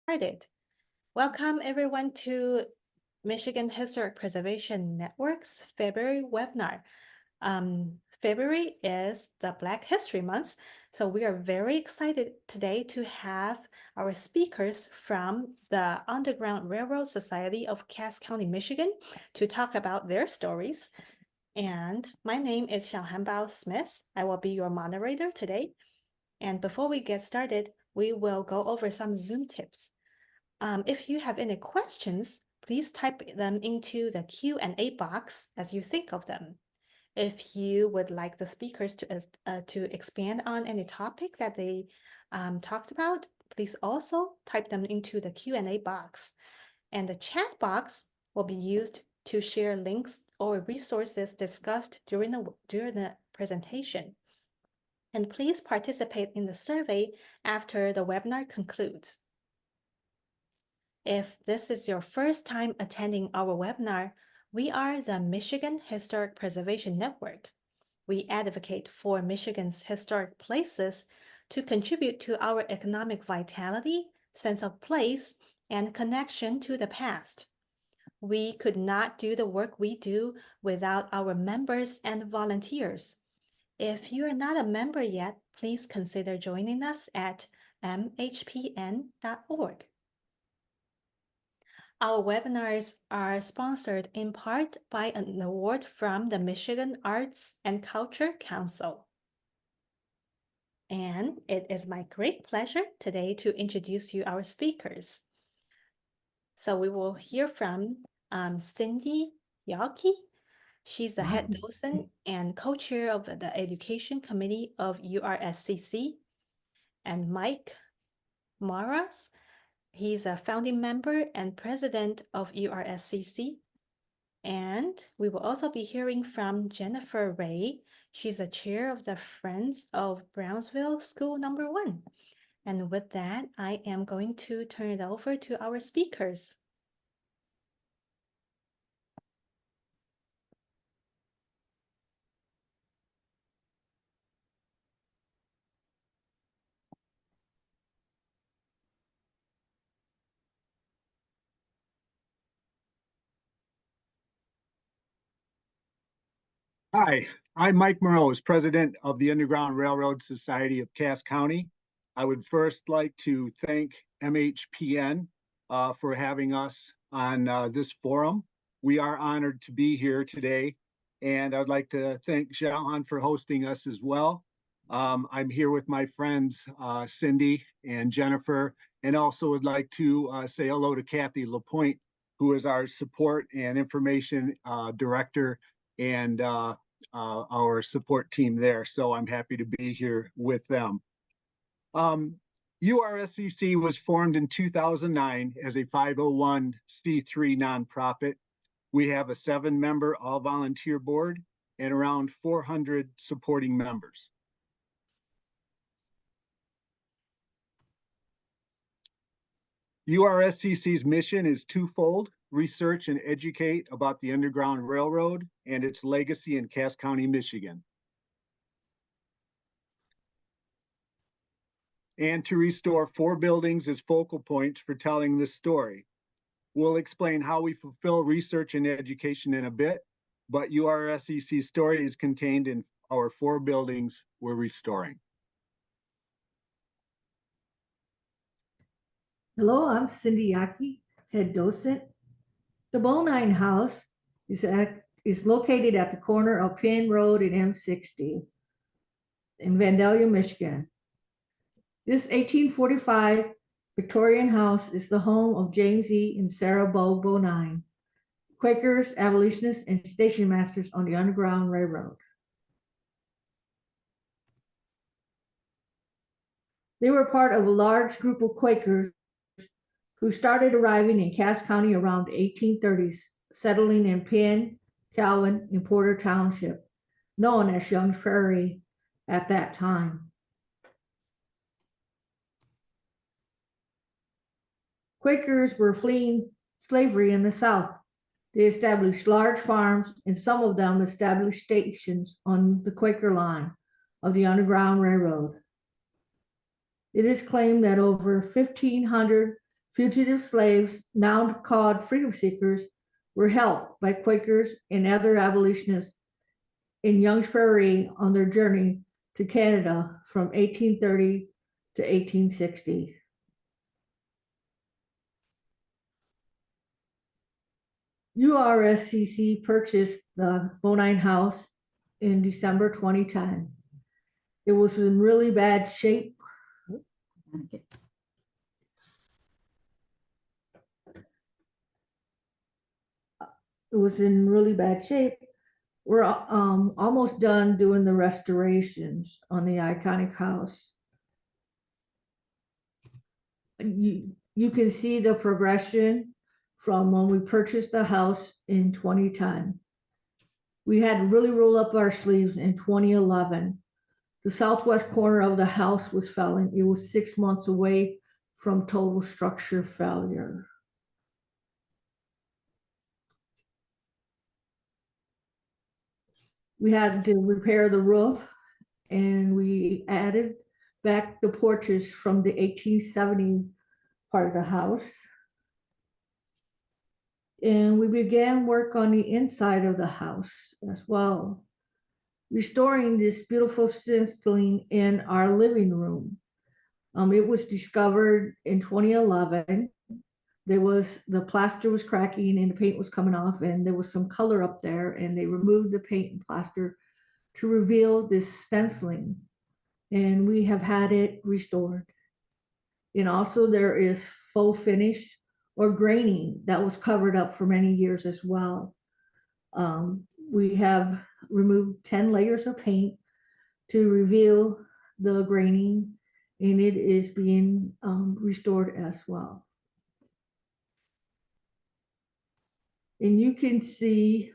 started. Welcome everyone to Michigan Historic Preservation Network's February webinar. February is the Black History Month, so we are very excited today to have our speakers from the Underground Railroad Society of Cass County, Michigan, to talk about their stories. And my name is Xiaohan Bao Smith. I will be your moderator today. And before we get started, we will go over some Zoom tips. If you have any questions, please type them into the Q&A box as you think of them. If you would like the speakers to expand on any topic that they talked about, please also type them into the Q&A box. And the chat box will be used to share links or resources discussed during the presentation. And please participate in the survey after the webinar concludes. If this is your first time attending our webinar, we are the Michigan Historic Preservation Network. We advocate for Michigan's historic places to contribute to our economic vitality, sense of place, and connection to the past. We could not do the work we do without our members and volunteers. If you are not a member yet, please consider joining us at mhpn.org. Our webinars are sponsored in part by an award from the Michigan Arts and Culture Council. And it is my great pleasure today to introduce you our speakers. So we will hear from Cindy Yawkey. She's the head docent and co-chair of the Education Committee of URSCC. And Mike Maras, he's a founding member and president of URSCC. And we will also be hearing from Jennifer Ray. She's the chair of the Friends of Brownsville School No. 1. And with that, I am going to turn it over to our speakers. Hi, I'm Mike Morose, president of the Underground Railroad Society of Cass County. I would first like to thank MHPN for having us on this forum. We are honored to be here today, and I'd like to thank Xiaohan for hosting us as well. I'm here with my friends Cindy and Jennifer, and also would like to say hello to Kathy LaPointe, who is our support and information director and our support team there. So I'm happy to be here with them. URSCC was formed in 2009 as a 501c3 nonprofit. We have a 7-member all-volunteer board and around 400 supporting members. URSCC's mission is twofold: research and educate about the Underground Railroad and its legacy in Cass County, Michigan, and to restore 4 buildings as focal points for telling this story. We'll explain how we fulfill research and education in a bit, but URSCC's story is contained in our 4 buildings we're restoring. Hello, I'm Cindy Yawkey, head docent. The Bonine House is located at the corner of Penn Road and M60 in Vandalia, Michigan. This 1845 Victorian house is the home of James E. and Sarah Bo Bonine, Quakers, abolitionists, and station masters on the Underground Railroad. They were part of a large group of Quakers who started arriving in Cass County around the 1830s, settling in Penn, Calvin, and Porter Township, known as Young Prairie at that time. Quakers were fleeing slavery in the South. They established large farms, and some of them established stations on the Quaker line of the Underground Railroad. It is claimed that over 1,500 Fugitive slaves, now called freedom seekers, were helped by Quakers and other abolitionists in Young's Prairie on their journey to Canada from 1830 to 1860. URSCC purchased the Bonine House in December 2010. It was in really bad shape. It was in really bad shape. We're almost done doing the restorations on the iconic house. You can see the progression from when we purchased the house in 2010. We had to really roll up our sleeves in 2011. The southwest corner of the house was failing. It was 6 months away from total structure failure. We had to repair the roof, and we added back the porches from the 1870 part of the house. And we began work on the inside of the house as well, restoring this beautiful ceiling in our living room. It was discovered in 2011. The plaster was cracking and the paint was coming off, and there was some color up there, and they removed the paint and plaster to reveal this stenciling, and we have had it restored. And also there is faux finish or graining that was covered up for many years as well. We have removed 10 layers of paint to reveal the graining, and it is being restored as well. And you can see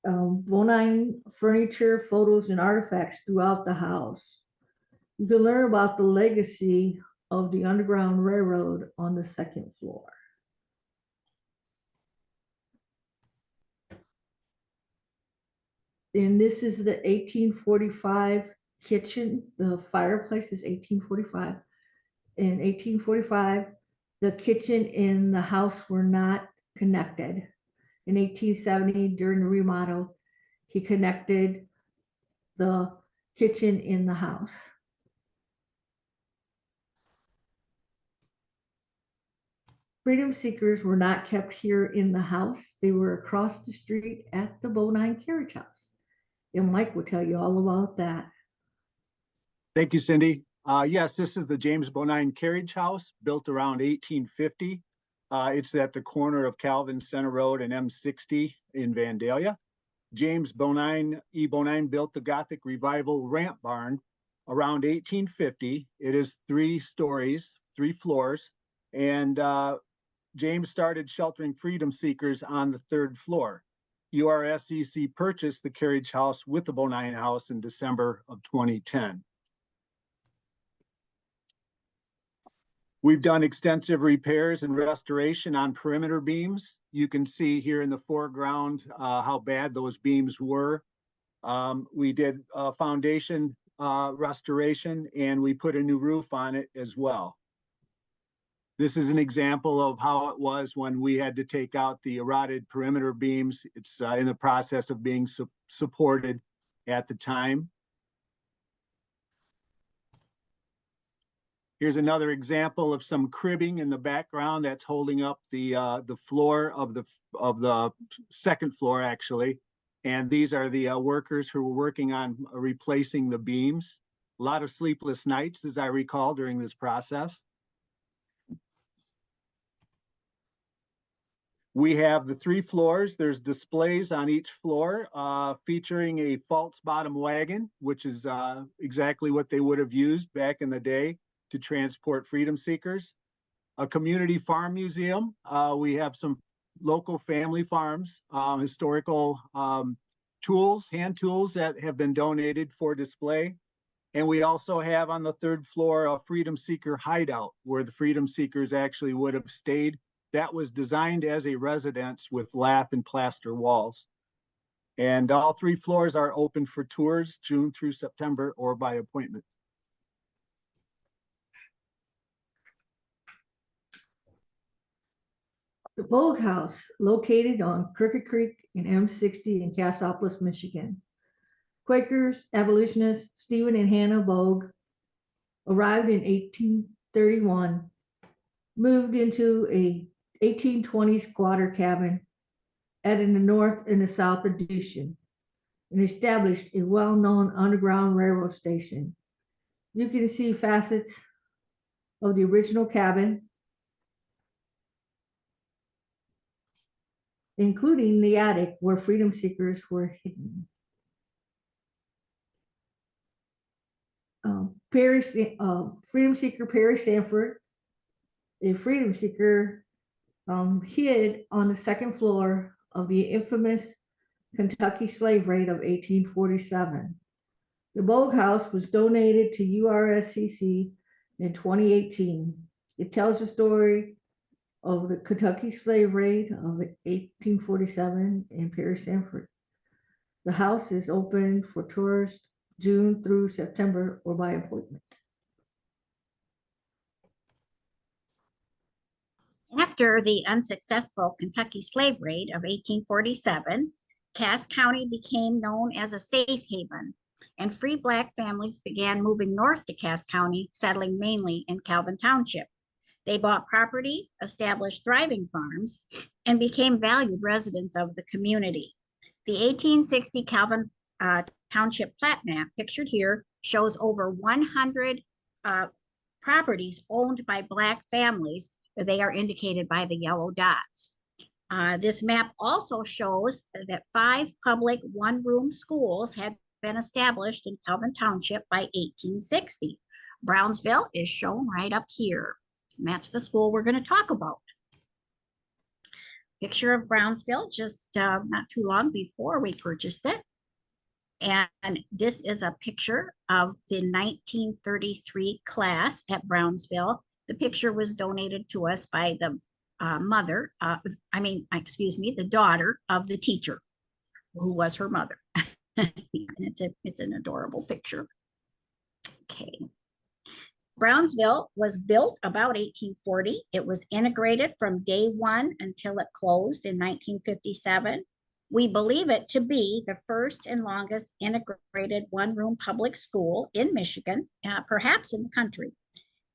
Bonine furniture, photos, and artifacts throughout the house. You can learn about the legacy of the Underground Railroad on the second floor. And this is the 1845 kitchen. The fireplace is 1845. In 1845, the kitchen and the house were not connected. In 1870, during the remodel, he connected the kitchen in the house. Freedom seekers were not kept here in the house. They were across the street at the Bonine Carriage House. And Mike will tell you all about that. Thank you, Cindy. Yes, this is the James Bonine Carriage House, built around 1850. It's at the corner of Calvin Center Road and M60 in Vandalia. James Bonine, E. Bonine built the Gothic Revival ramp barn around 1850. It is 3 stories, 3 floors, and James started sheltering freedom seekers on the 3rd floor. URSCC purchased the carriage house with the Bonine House in December of 2010. We've done extensive repairs and restoration on perimeter beams. You can see here in the foreground how bad those beams were. We did a foundation restoration, and we put a new roof on it as well. This is an example of how it was when we had to take out the eroded perimeter beams. It's in the process of being supported at the time. Here's another example of some cribbing in the background that's holding up the floor of the 2nd floor, actually. And these are the workers who were working on replacing the beams. A lot of sleepless nights, as I recall, during this process. We have the 3 floors. There's displays on each floor featuring a false bottom wagon, which is exactly what they would have used back in the day to transport freedom seekers. A community farm museum. We have some local family farms, historical tools, hand tools that have been donated for display. And we also have on the 3rd floor a freedom seeker hideout where the freedom seekers actually would have stayed. That was designed as a residence with lath and plaster walls. And all 3 floors are open for tours June through September or by appointment. The Bogue House, located on Crooked Creek in M60 in Cassopolis, Michigan. Quakers, abolitionists Stephen and Hannah Bogue arrived in 1831, moved into a 1820 squatter cabin, added the north and the south addition, and established a well-known underground railroad station. You can see facets of the original cabin, including the attic where freedom seekers were hidden. Freedom seeker Perry Sanford, a freedom seeker, hid on the second floor of the infamous Kentucky slave raid of 1847. The Bogue House was donated to URSCC in 2018. It tells the story of the Kentucky slave raid of 1847 and Perry Sanford. The house is open for tourists June through September or by appointment. After the unsuccessful Kentucky slave raid of 1847, Cass County became known as a safe haven, and free Black families began moving north to Cass County, settling mainly in Calvin Township. They bought property, established thriving farms, and became valued residents of the community. The 1860 Calvin Township plat map, pictured here, shows over 100 properties owned by Black families. They are indicated by the yellow dots. This map also shows that 5 public one-room schools had been established in Calvin Township by 1860. Brownsville is shown right up here. And that's the school we're going to talk about. Picture of Brownsville just not too long before we purchased it. And this is a picture of the 1933 class at Brownsville. The picture was donated to us by the the daughter of the teacher, who was her mother. And it's an adorable picture. Okay. Brownsville was built about 1840. It was integrated from day one until it closed in 1957. We believe it to be the first and longest integrated one-room public school in Michigan, perhaps in the country.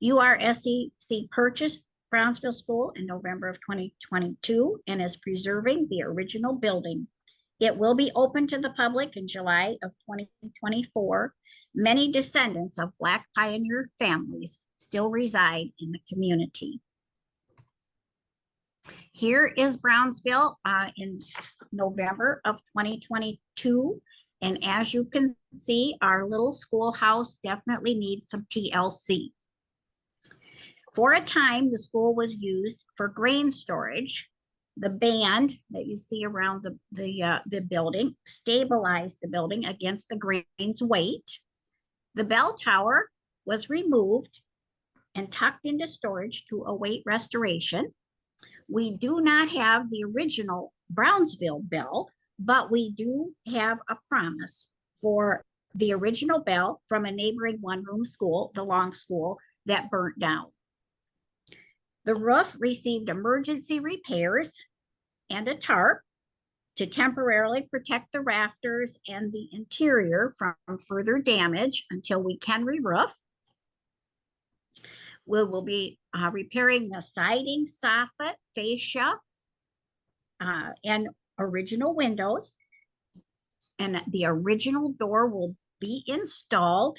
URSCC purchased Brownsville School in November of 2022 and is preserving the original building. It will be open to the public in July of 2024. Many descendants of Black pioneer families still reside in the community. Here is Brownsville in November of 2022. And as you can see, our little schoolhouse definitely needs some TLC. For a time, the school was used for grain storage. The band that you see around the building stabilized the building against the grain's weight. The bell tower was removed and tucked into storage to await restoration. We do not have the original Brownsville bell, but we do have a promise for the original bell from a neighboring one-room school, the Long School, that burnt down. The roof received emergency repairs and a tarp to temporarily protect the rafters and the interior from further damage until we can re-roof. We will be repairing the siding, soffit, fascia, and original windows. And the original door will be installed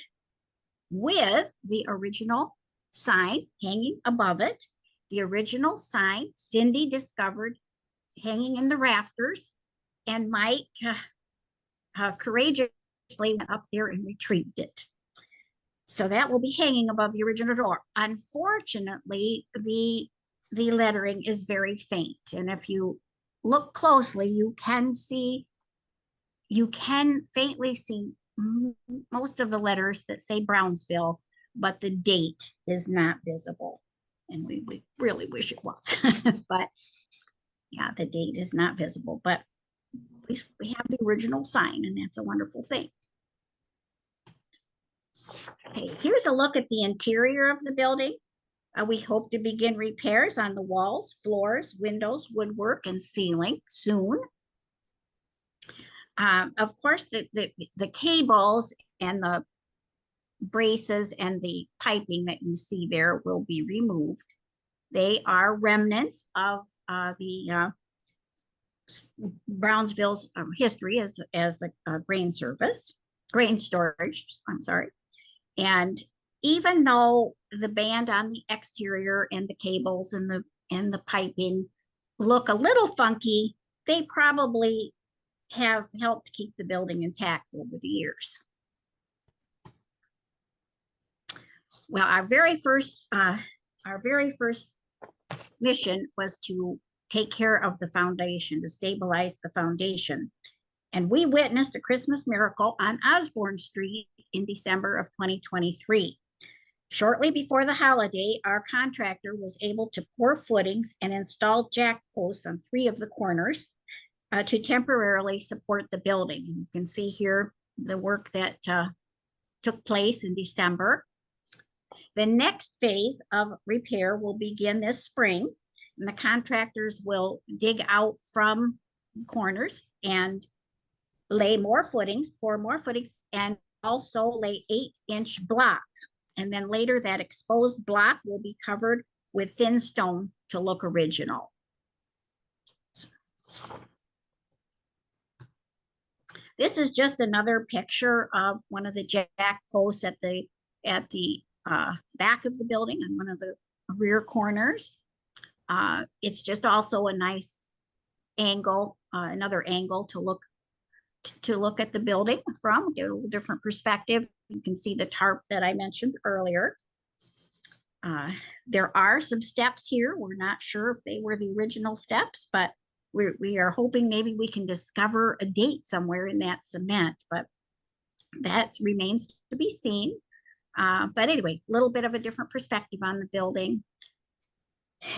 with the original sign hanging above it. The original sign Cindy discovered hanging in the rafters, and Mike courageously went up there and retrieved it. So that will be hanging above the original door. Unfortunately, the lettering is very faint, and if you look closely, you can faintly see most of the letters that say Brownsville, but the date is not visible. And we really wish it was, but yeah, the date is not visible, but at least we have the original sign, and that's a wonderful thing. Okay, here's a look at the interior of the building. We hope to begin repairs on the walls, floors, windows, woodwork, and ceiling soon. Of course, the cables and the braces and the piping that you see there will be removed. They are remnants of the Brownsville's history as a grain storage, I'm sorry. And even though the band on the exterior and the cables and the piping look a little funky, they probably have helped keep the building intact over the years. Well, our very first mission was to take care of the foundation, to stabilize the foundation. And we witnessed a Christmas miracle on Osborne Street in December of 2023. Shortly before the holiday, our contractor was able to pour footings and install jack posts on 3 of the corners to temporarily support the building. And you can see here the work that took place in December. The next phase of repair will begin this spring, and the contractors will dig out from corners and lay more footings, pour more footings, and also lay 8-inch block. And then later that exposed block will be covered with thin stone to look original. This is just another picture of one of the jack posts at the back of the building on one of the rear corners. It's just also a nice angle, another angle to look at the building from, get a little different perspective. You can see the tarp that I mentioned earlier. There are some steps here. We're not sure if they were the original steps, but we are hoping maybe we can discover a date somewhere in that cement, but that remains to be seen. But anyway, a little bit of a different perspective on the building.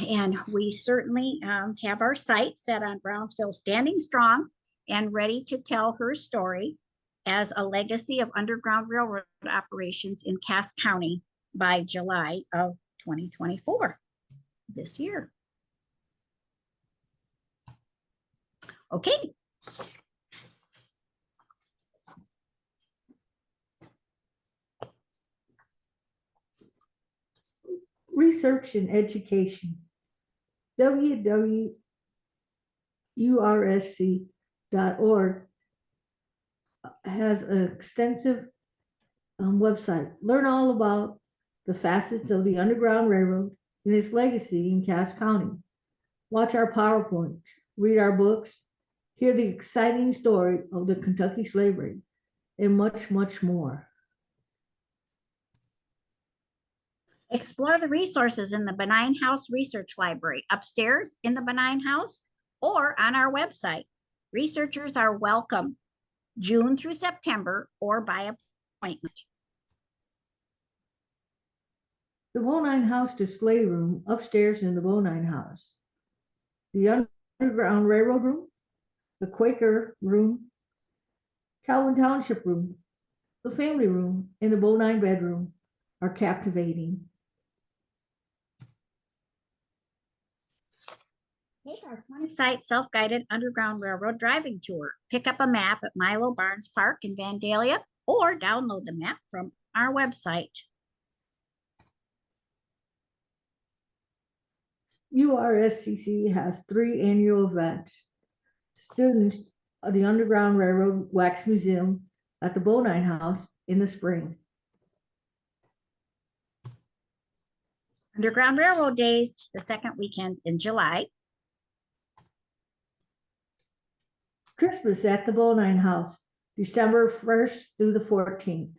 And we certainly have our sights set on Brownsville standing strong and ready to tell her story as a legacy of Underground Railroad operations in Cass County by July of 2024, this year. Okay. Research and education. www.ursc.org has an extensive website. Learn all about the facets of the Underground Railroad and its legacy in Cass County. Watch our PowerPoint, read our books, hear the exciting story of the Kentucky slavery, and much, much more. Explore the resources in the Benign House Research Library upstairs in the Benign House or on our website. Researchers are welcome June through September or by appointment. The Bonine House display room upstairs in the Bonine House. The Underground Railroad room, the Quaker room, Calvin Township room, the family room, and the Bonine bedroom are captivating. Take our 20-site self-guided Underground Railroad driving tour. Pick up a map at Milo Barnes Park in Vandalia or download the map from our website. URSCC has 3 annual events. Students of the Underground Railroad Wax Museum at the Bonine House in the spring. Underground Railroad Days, the second weekend in July. Christmas at the Bonine House, December 1st through the 14th.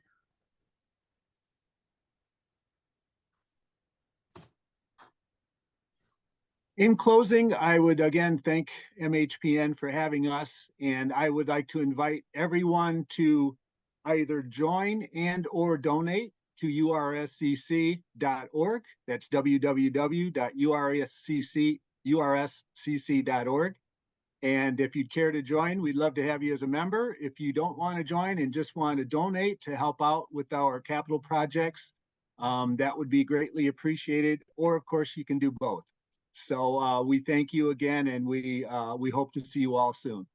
In closing, I would again thank MHPN for having us, and I would like to invite everyone to either join and or donate to urscc.org. That's www.urscc.org. And if you'd care to join, we'd love to have you as a member. If you don't want to join and just want to donate to help out with our capital projects, that would be greatly appreciated. Or of course, you can do both. So we thank you again, and we hope to see you all soon.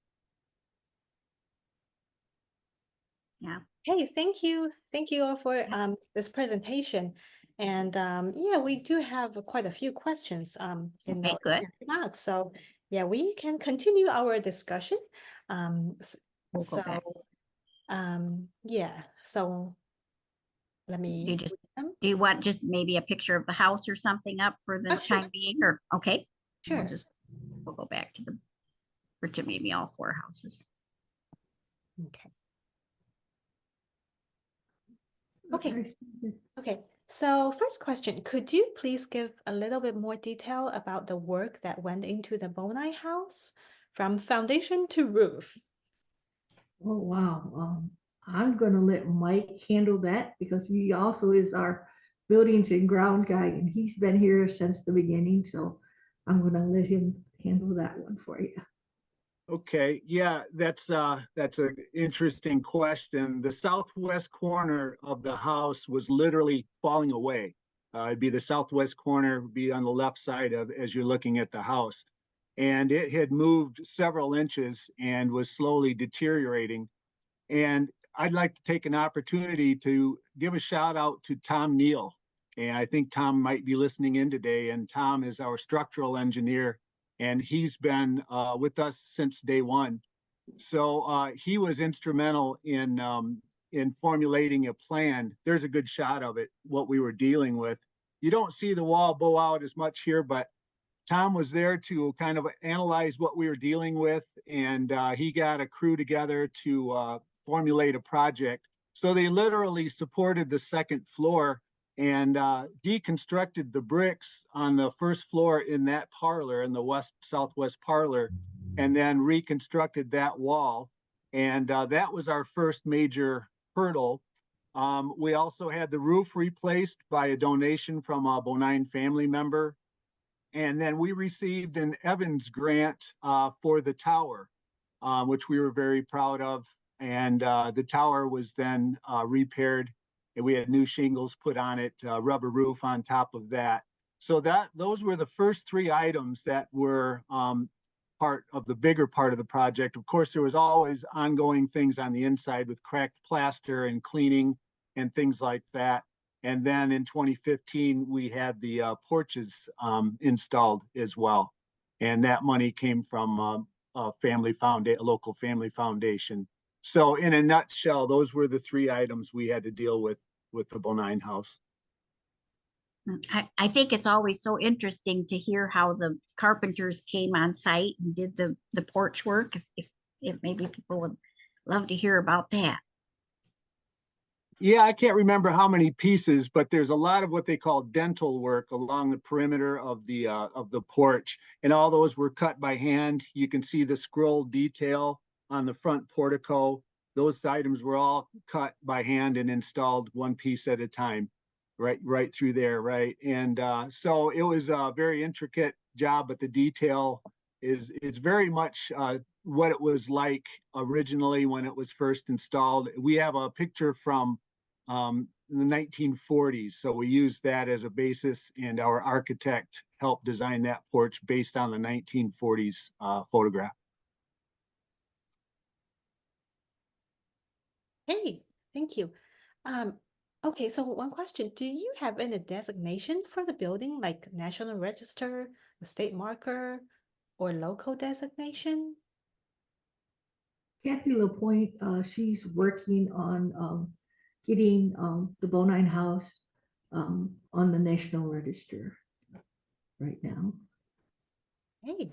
Hey, thank you. Thank you all for this presentation. And yeah, we do have quite a few questions in Okay, our good. remarks. So yeah, we can continue our discussion. We'll go back. Yeah, so let me. You just- read them. Do you want just maybe a picture of the house or something up for the Oh, sure. time being, or, okay? Sure. We'll go back to the, Richard, maybe all 4 houses. Okay. Okay. Okay. So first question, could you please give a little bit more detail about the work that went into the Bonai house from foundation to roof? Oh, wow. I'm gonna let Mike handle that because he also is our buildings and ground guy, and he's been here since the beginning, so I'm gonna let him handle that one for you. Okay, yeah, that's an interesting question. The southwest corner of the house was literally falling away. It'd be the southwest corner, be on the left side of as you're looking at the house. And it had moved several inches and was slowly deteriorating. And I'd like to take an opportunity to give a shout out to Tom Neal. And I think Tom might be listening in today. And Tom is our structural engineer, and he's been with us since day one. So he was instrumental in formulating a plan. There's a good shot of it, what we were dealing with. You don't see the wall bow out as much here, but Tom was there to kind of analyze what we were dealing with, and he got a crew together to formulate a project. So they literally supported the second floor and deconstructed the bricks on the first floor in that parlor, in the southwest parlor, and then reconstructed that wall. And that was our first major hurdle. We also had the roof replaced by a donation from a Bonine family member. And then we received an Evans grant for the tower, which we were very proud of. And the tower was then repaired, and we had new shingles put on it, rubber roof on top of that. So those were the first 3 items that were part of the bigger part of the project. Of course, there was always ongoing things on the inside with cracked plaster and cleaning and things like that. And then in 2015, we had the porches installed as well. And that money came from a local family foundation. So in a nutshell, those were the 3 items we had to deal with the Bonine house. I think it's always so interesting to hear how the carpenters came on site and did the porch work. If maybe people would love to hear about that. Yeah, I can't remember how many pieces, but there's a lot of what they call dental work along the perimeter of the porch, and all those were cut by hand. You can see the scroll detail on the front portico. Those items were all cut by hand and installed one piece at a time, right through there, right? And so it was a very intricate job, but the detail is very much what it was like originally when it was first installed. We have a picture from in the 1940s. So we used that as a basis, and our architect helped design that porch based on the 1940s photograph. Hey, thank you. Okay, so one question, do you have any designation for the building, like National Register, the state marker, or local designation? Kathy LaPointe, she's working on getting the Bonine House on the National Register right now. Hey,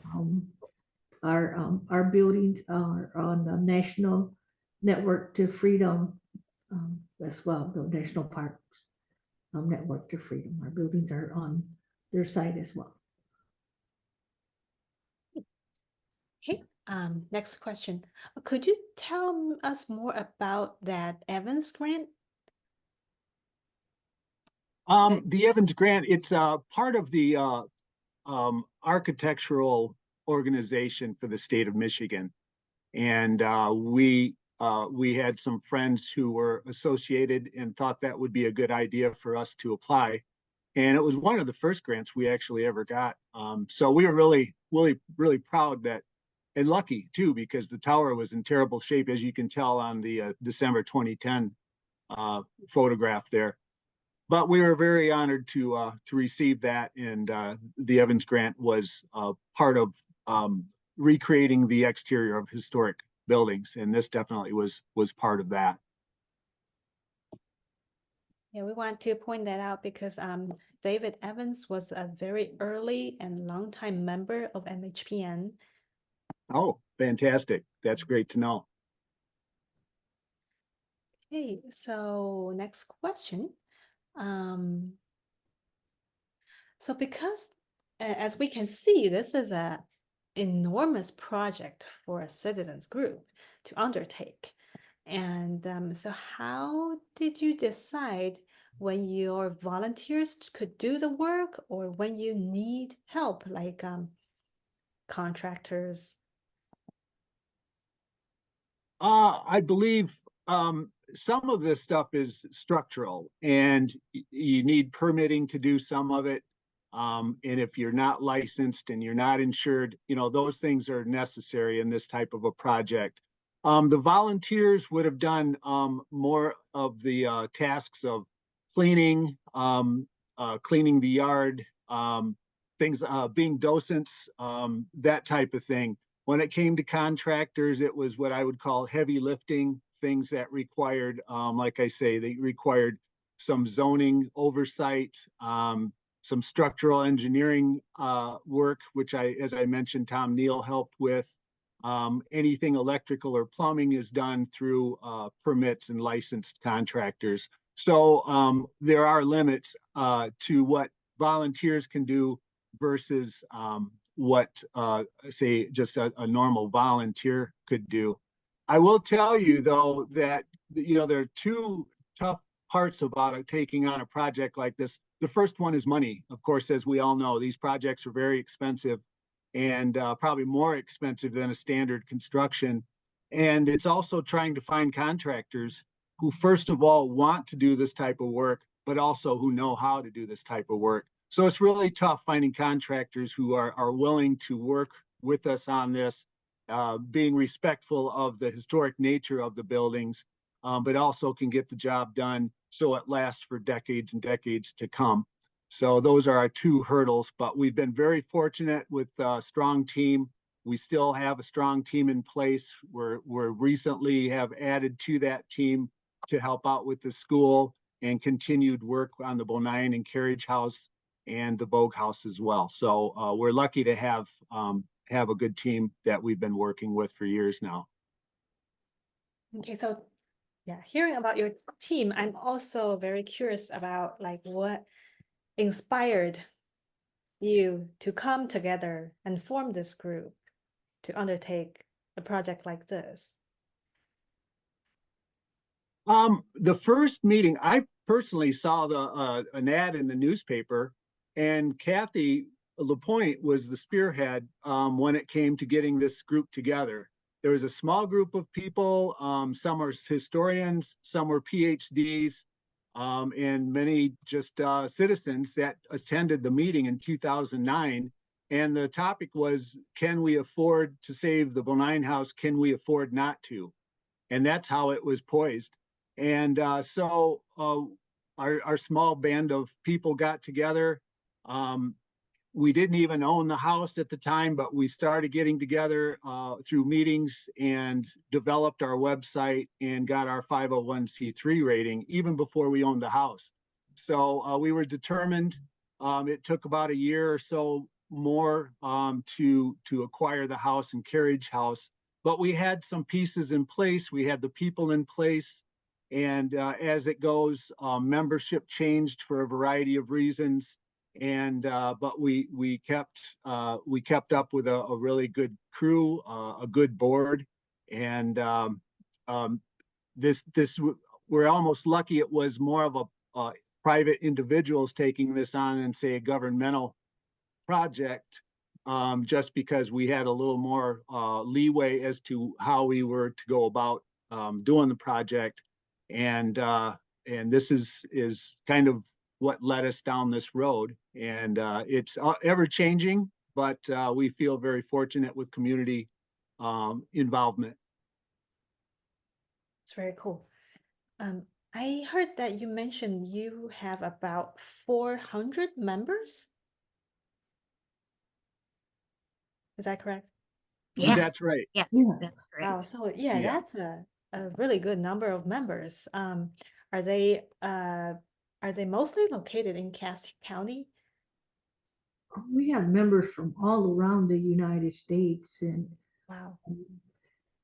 Our buildings are on the National Network to Freedom as well, the National Parks Network to Freedom. Our buildings are on their site as well. okay, next question. Could you tell us more about that Evans grant? The Evans grant, it's part of the architectural organization for the state of Michigan. And we we had some friends who were associated and thought that would be a good idea for us to apply. And it was one of the first grants we actually ever got. So we were really proud that, and lucky too, because the tower was in terrible shape, as you can tell on the December 2010 photograph there. But we were very honored to receive that, and the Evans Grant was part of recreating the exterior of historic buildings, and this definitely was part of that. Yeah, we want to point that out because David Evans was a very early and longtime member of MHPN. Oh, fantastic. That's great to know. Okay, so next question. So because as we can see, this is a enormous project for a citizens group to undertake. And so how did you decide when your volunteers could do the work or when you need help, like contractors? I believe some of this stuff is structural, and you need permitting to do some of it. And if you're not licensed and you're not insured, those things are necessary in this type of a project. The volunteers would have done more of the tasks of cleaning, cleaning the yard, things, being docents, that type of thing. When it came to contractors, it was what I would call heavy lifting, things that required, like I say, they required some zoning oversight, some structural engineering work, which as I mentioned, Tom Neal helped with. Anything electrical or plumbing is done through permits and licensed contractors. So there are limits to what volunteers can do versus what say just a normal volunteer could do. I will tell you though that there are two tough parts about taking on a project like this. The first one is money. Of course, as we all know, these projects are very expensive and probably more expensive than a standard construction. And it's also trying to find contractors who first of all want to do this type of work, but also who know how to do this type of work. So it's really tough finding contractors who are willing to work with us on this, being respectful of the historic nature of the buildings, but also can get the job done so it lasts for decades and decades to come. So those are our two hurdles, but we've been very fortunate with a strong team. We still have a strong team in place. We're recently have added to that team to help out with the school and continued work on the Bonayan and Carriage House and the Bogue House as well. So we're lucky to have a good team that we've been working with for years now. Okay, so yeah, hearing about your team, I'm also very curious about like what inspired you to come together and form this group to undertake a project like this. The first meeting, I personally saw an ad in the newspaper, and Kathy LaPointe was the spearhead when it came to getting this group together. There was a small group of people, some are historians, some were PhDs, and many just citizens that attended the meeting in 2009. And the topic was, can we afford to save the Bonayan House? Can we afford not to? And that's how it was poised. And so our small band of people got together. We didn't even own the house at the time, but we started getting together through meetings and developed our website and got our 501c3 rating even before we owned the house. So we were determined. It took about a year or so more to acquire the house and Carriage House, but we had some pieces in place. We had the people in place. And as it goes, membership changed for a variety of reasons. And but we kept up with a really good crew, a good board, and this we're almost lucky it was more of a private individuals taking this on than say a governmental project, just because we had a little more leeway as to how we were to go about doing the project. And this is kind of what led us down this road. And it's ever changing, but we feel very fortunate with community involvement. It's very cool. I heard that you mentioned you have about 400 members. Is that correct? Yes, That's right. yes, Yeah. that's Wow, correct. so yeah, Yeah. that's a really good number of members. Are they mostly located in Cass County? We have members from all around the United States, and Wow.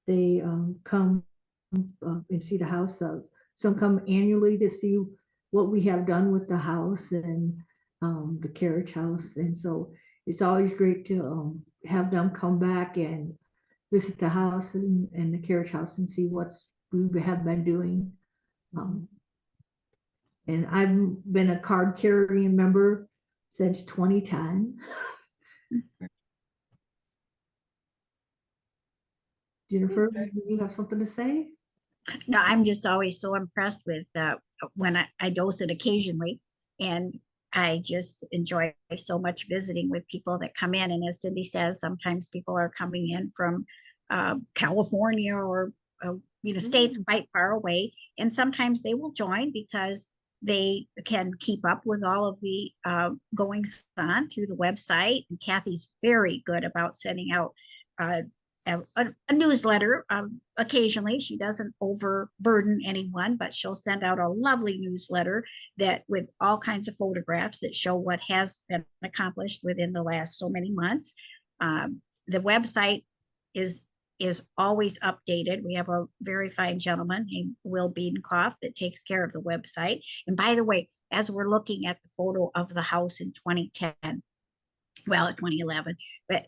they come and see the house. Some come annually to see what we have done with the house and the carriage house. And so it's always great to have them come back and visit the house and the carriage house and see what's we have been doing. And I've been a card carrying member since 2010. Jennifer, do you have something to say? No, I'm just always so impressed with when I dose it occasionally, and I just enjoy so much visiting with people that come in. And as Cindy says, sometimes people are coming in from California or states quite far away, and sometimes they will join because they can keep up with all of the goings on through the website. And Kathy's very good about sending out a newsletter. Occasionally, she doesn't overburden anyone, but she'll send out a lovely newsletter that with all kinds of photographs that show what has been accomplished within the last so many months. The website is always updated. We have a very fine gentleman named Will Biedenkopf that takes care of the website. And by the way, as we're looking at the photo of the house in 2010, well, 2011, but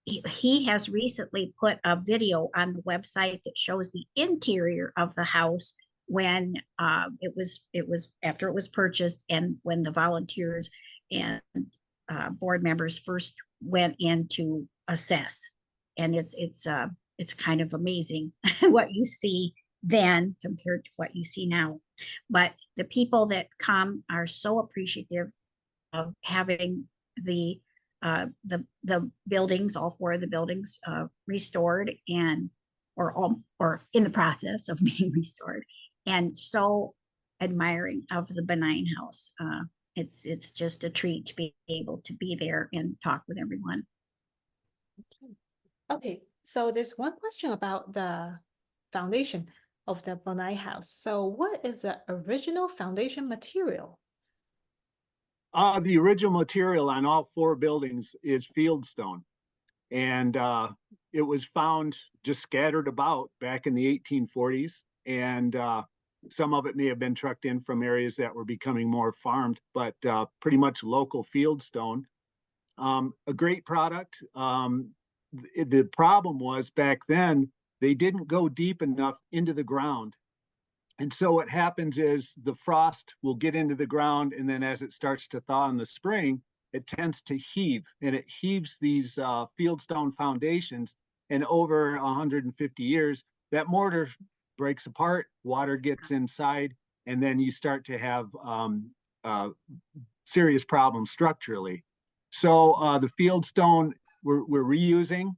he has recently put a video on the website that shows the interior of the house when it was after it was purchased and when the volunteers and board members first went in to assess. And it's kind of amazing what you see then compared to what you see now. But the people that come are so appreciative of having the buildings, all four of the buildings restored or in the process of being restored, and so admiring of the Benign House. It's just a treat to be able to be there and talk with everyone. Okay, so there's one question about the foundation of the Benign House. So what is the original foundation material? The original material on all four buildings is fieldstone. And it was found just scattered about back in the 1840s. And some of it may have been trucked in from areas that were becoming more farmed, but pretty much local fieldstone. A great product. The problem was back then, they didn't go deep enough into the ground. And so what happens is the frost will get into the ground, and then as it starts to thaw in the spring, it tends to heave, and it heaves these fieldstone foundations. And over 150 years, that mortar breaks apart, water gets inside, and then you start to have serious problems structurally. So the fieldstone we're reusing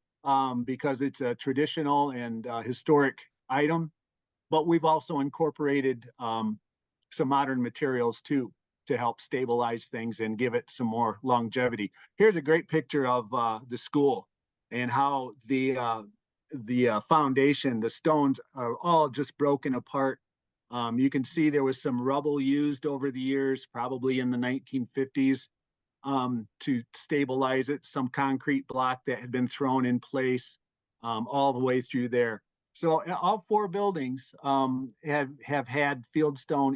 because it's a traditional and historic item. But we've also incorporated some modern materials too to help stabilize things and give it some more longevity. Here's a great picture of the school and how the foundation, the stones are all just broken apart. You can see there was some rubble used over the years, probably in the 1950s, to stabilize it, some concrete block that had been thrown in place all the way through there. So all four buildings have had fieldstone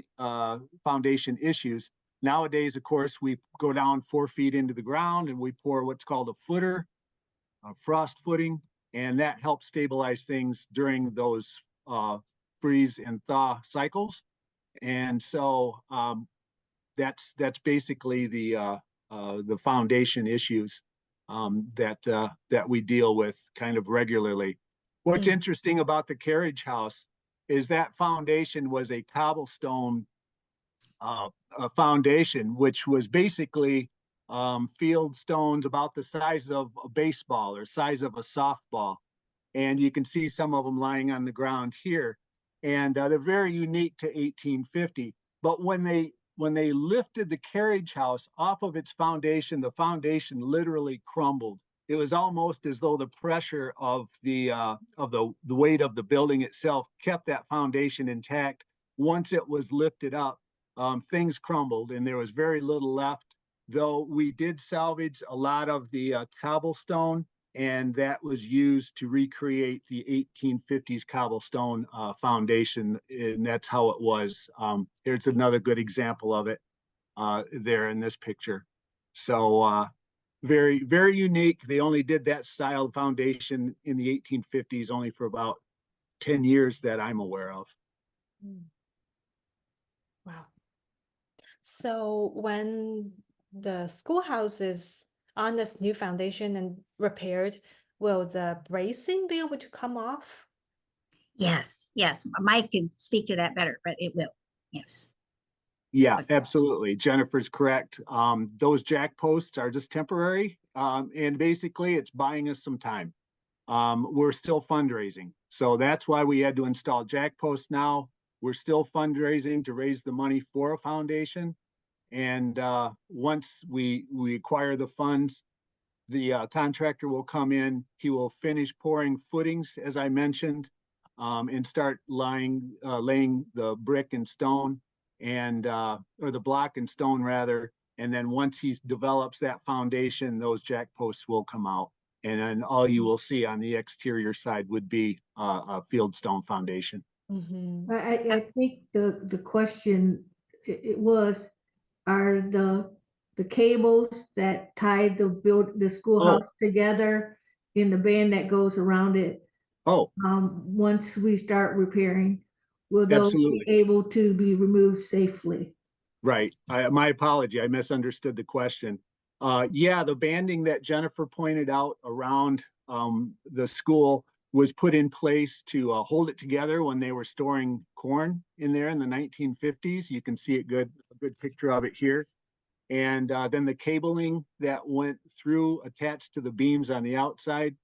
foundation issues. Nowadays, of course, we go down 4 feet into the ground and we pour what's called a footer, frost footing, and that helps stabilize things during those freeze and thaw cycles. And so that's basically the foundation issues that we deal with kind of regularly. What's Mm. interesting about the carriage house is that foundation was a cobblestone a foundation, which was basically field stones about the size of a baseball or size of a softball. And you can see some of them lying on the ground here. And they're very unique to 1850. But when they lifted the carriage house off of its foundation, the foundation literally crumbled. It was almost as though the pressure of the weight of the building itself kept that foundation intact. Once it was lifted up, things crumbled and there was very little left. Though we did salvage a lot of the cobblestone, and that was used to recreate the 1850s cobblestone foundation, and that's how it was. Here's another good example of it there in this picture. So very, very unique. They only did that style of foundation in the 1850s only for about 10 years that I'm aware of. Mm. Wow. So when the schoolhouse is on this new foundation and repaired, will the bracing be able to come off? Yes, yes, Mike can speak to that better, but it will, yes. Yeah, But- absolutely. Jennifer's correct. Those jack posts are just temporary. And basically it's buying us some time. We're still fundraising. So that's why we had to install jack posts now. We're still fundraising to raise the money for a foundation. And once we acquire the funds, the contractor will come in, he will finish pouring footings, as I mentioned, and start laying the brick and stone and or the block and stone rather. And then once he develops that foundation, those jack posts will come out. And then all you will see on the exterior side would be a field stone foundation. Mhm. I think the question, it was, are the cables that tie the schoolhouse together in the band that goes around it, Oh, once we start repairing, will those absolutely. be able to be removed safely? Right. My apology. I misunderstood the question. Yeah, the banding that Jennifer pointed out around the school was put in place to hold it together when they were storing corn in there in the 1950s. You can see a good picture of it here. And then the cabling that went through attached to the beams on the outside.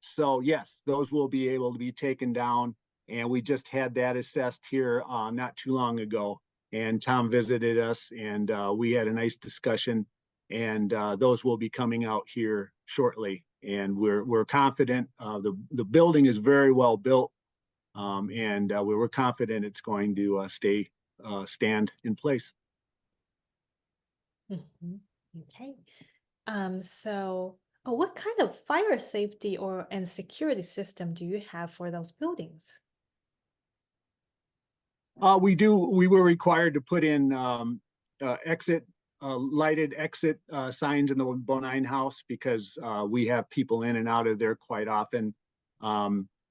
So yes, those will be able to be taken down. And we just had that assessed here not too long ago. And Tom visited us and we had a nice discussion, and those will be coming out here shortly. And we're confident the building is very well built, and we were confident it's going to stand in place. Mhm. Okay. What kind of fire safety and security system do you have for those buildings? We were required to put in lighted exit signs in the Bonine house because we have people in and out of there quite often.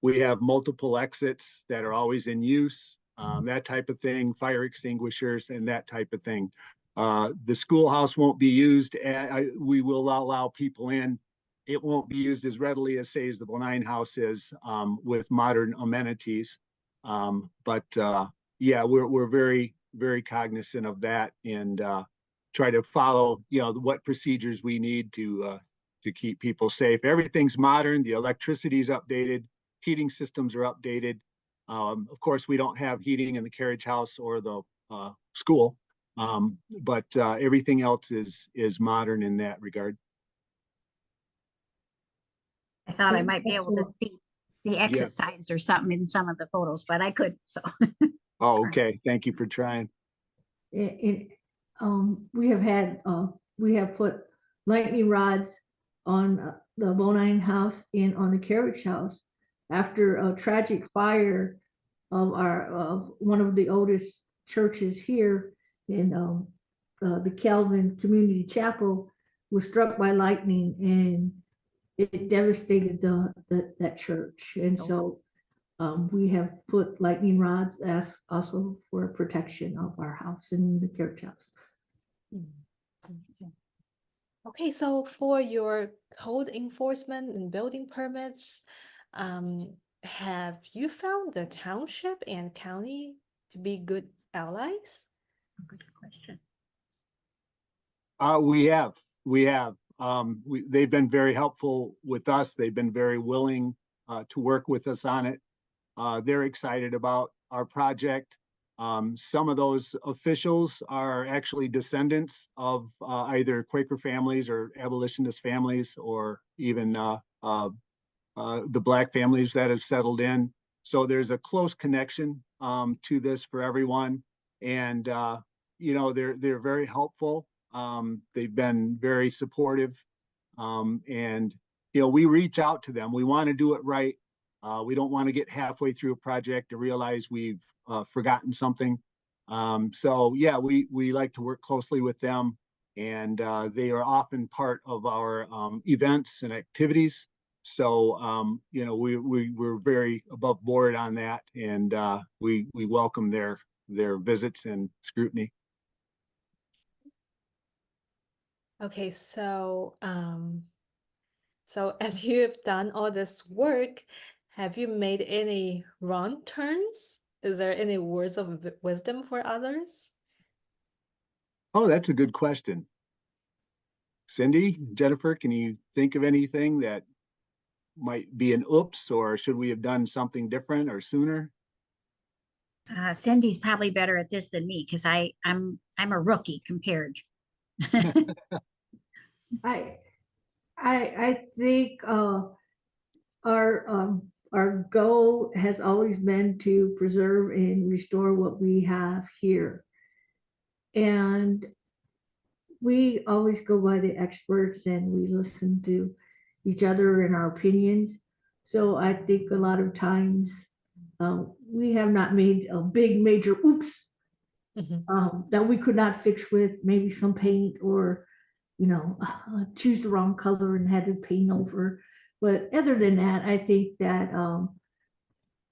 We have multiple exits that are always in use, that type of thing, fire extinguishers and that type of thing. The schoolhouse won't be used. We will allow people in. It won't be used as readily as, say, as the Bonine house is, with modern amenities. Yeah, we're very, very cognizant of that and try to follow, what procedures we need to keep people safe. Everything's modern. The electricity is updated. Heating systems are updated. Of course, we don't have heating in the carriage house or the school, but everything else is modern in that regard. I thought I Yeah, might be able to also- see the exit signs or something in some of the photos, but I couldn't, so. Oh, okay. Thank you for trying. We have put lightning rods on the Bonine house and on the carriage house after a tragic fire of one of the oldest churches here in the Calvin Community Chapel was struck by lightning, and it devastated that church. And so we have put lightning rods as also for protection of our house and the carriage house. Okay, so for your code enforcement and building permits, have you found the township and county to be good allies? Good question. We have. They've been very helpful with us. They've been very willing to work with us on it. They're excited about our project. Some of those officials are actually descendants of either Quaker families or abolitionist families, or even the Black families that have settled in. So there's a close connection to this for everyone. And they're very helpful. They've been very supportive. And we reach out to them. We want to do it right. We don't want to get halfway through a project to realize we've forgotten something. So yeah, we like to work closely with them, and they are often part of our events and activities. So we're very above board on that, and we welcome their visits and scrutiny. Okay, so so as you've done all this work, have you made any wrong turns? Is there any words of wisdom for others? Oh, that's a good question. Cindy, Jennifer, can you think of anything that might be an oops, or should we have done something different or sooner? Cindy's probably better at this than me because I'm a rookie compared. I think our goal has always been to preserve and restore what we have here. And we always go by the experts and we listen to each other and our opinions. So I think a lot of times we have not made a big major oops that we could not fix with maybe some paint, or choose the wrong color and had to paint over. But other than that, I think that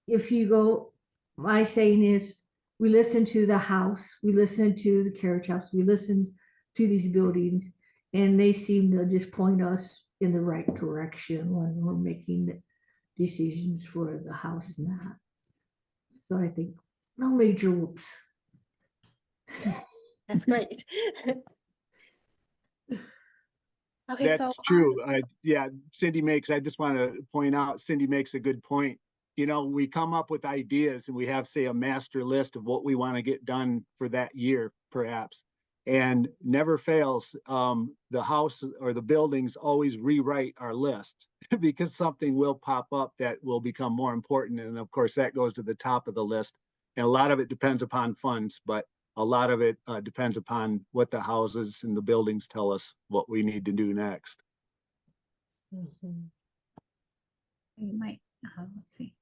if you go, my saying is, we listen to the house, we listen to the carriage house, we listen to these buildings, and they seem to just point us in the right direction when we're making the decisions for the house and that. So I think no major whoops. That's great. Okay, That's so true. Yeah, I just want to point out, Cindy makes a good point. We come up with ideas and we have, say, a master list of what we want to get done for that year, perhaps. And never fails, the house or the buildings always rewrite our list because something will pop up that will become more important. And of course, that goes to the top of the list. And a lot of it depends upon funds, but a lot of it depends upon what the houses and the buildings tell us what we need to do next. Mhm. You might, let's see.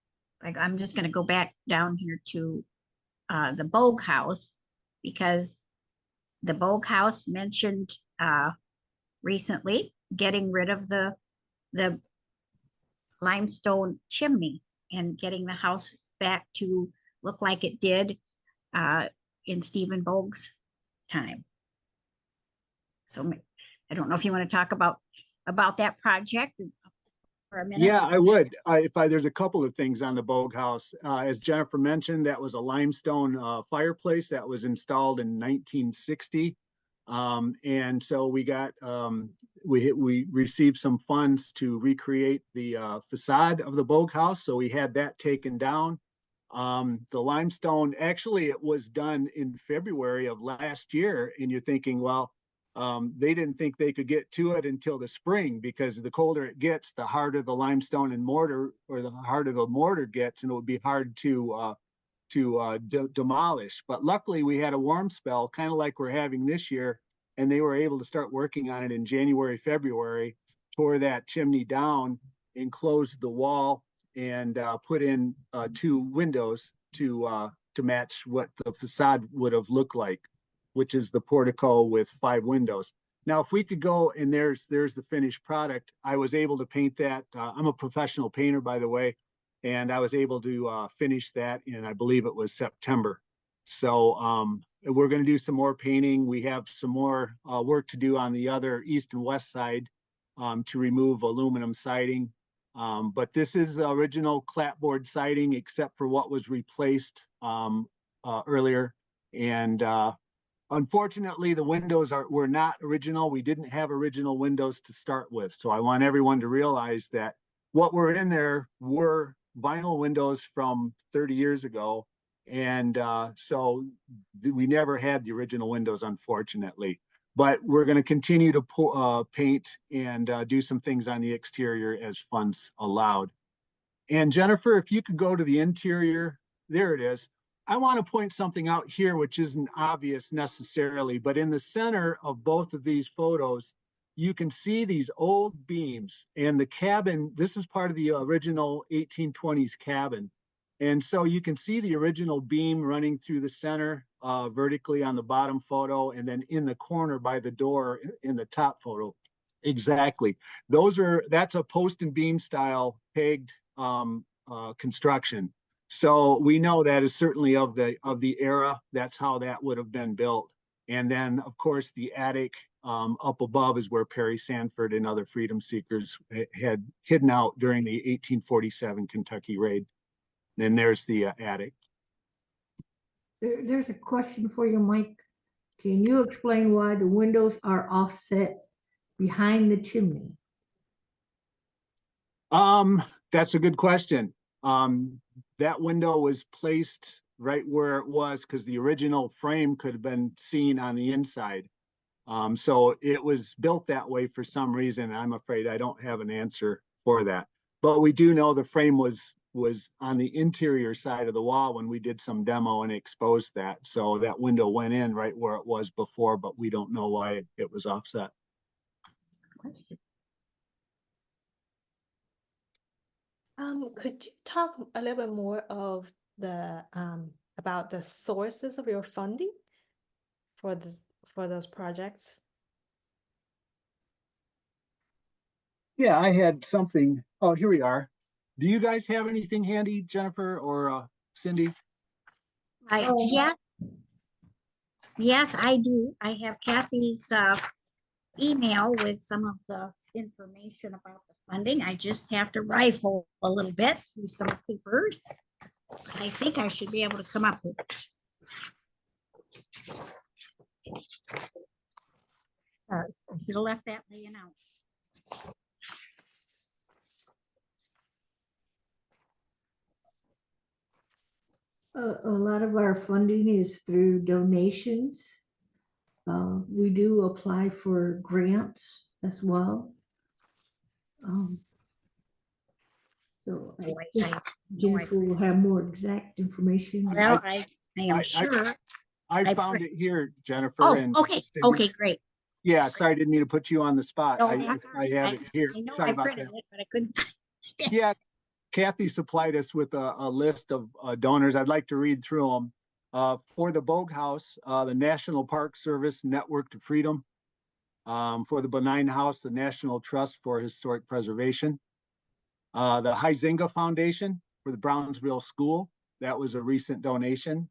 Like, I'm just gonna go back down here to the Bogue House, because the Bogue House mentioned recently getting rid of the limestone chimney and getting the house back to look like it did in Stephen Bogue's time. So I don't know if you want to talk about that project for a minute. Yeah, I would. There's a couple of things on the Bogue House. As Jennifer mentioned, that was a limestone fireplace that was installed in 1960. And so we got we received some funds to recreate the facade of the Bogue House. So we had that taken down. The limestone, actually, it was done in February of last year, and you're thinking, well, they didn't think they could get to it until the spring, because the colder it gets, the harder the limestone and mortar, or the harder the mortar gets, and it would be hard to demolish. But luckily, we had a warm spell, kind of like we're having this year, and they were able to start working on it in January, February, tore that chimney down, enclosed the wall, and put in 2 windows to match what the facade would have looked like, which is the portico with 5 windows. Now, if we could go, and there's the finished product. I was able to paint that. I'm a professional painter, by the way, and I was able to finish that in, I believe it was September. So we're going to do some more painting. We have some more work to do on the other east and west side to remove aluminum siding. But this is original clapboard siding except for what was replaced earlier. And unfortunately, the windows were not original. We didn't have original windows to start with. So I want everyone to realize that what were in there were vinyl windows from 30 years ago. And so we never had the original windows, unfortunately. But we're going to continue to paint and do some things on the exterior as funds allowed. And Jennifer, if you could go to the interior, there it is. I want to point something out here, which isn't obvious necessarily, but in the center of both of these photos, you can see these old beams and the cabin. This is part of the original 1820s cabin. And so you can see the original beam running through the center vertically on the bottom photo, and then in the corner by the door in the top photo. Exactly. That's a post and beam style pegged construction. So we know that is certainly of the era. That's how that would have been built. And then, of course, the attic up above is where Perry Sanford and other freedom seekers had hidden out during the 1847 Kentucky raid. Then there's the attic. There's a question for you, Mike. Can you explain why the windows are offset behind the chimney? That's a good question. That window was placed right where it was because the original frame could have been seen on the inside. So it was built that way for some reason. I'm afraid I don't have an answer for that. But we do know the frame was on the interior side of the wall when we did some demo and exposed that. So that window went in right where it was before, but we don't know why it was offset. Could you talk a little bit more of the about the sources of your funding for those projects? Yeah, I had something. Oh, here we are. Do you guys have anything handy, Jennifer or Cindy? Yeah. Yes, I do. I have Kathy's email with some of the information about the funding. I just have to rifle a little bit through some papers. I think I should be able to come up with it. Sorry, I should have left that laying out. A lot of our funding is through donations. We do apply for grants as well. So I think Jennifer will have more exact information. Well, I am sure. I found it here, Jennifer. Oh, and okay, Cindy. okay, great. Yeah, sorry, I didn't mean to put you on the spot. No, I that's all right. have it here. I know Sorry I about printed that. it, but I couldn't find it. Yeah, Kathy supplied us with a list of donors. I'd like to read through them. For the Bogue House, the National Park Service Network to Freedom. For the Benign House, the National Trust for Historic Preservation. The Huizenga Foundation for the Brownsville School. That was a recent donation.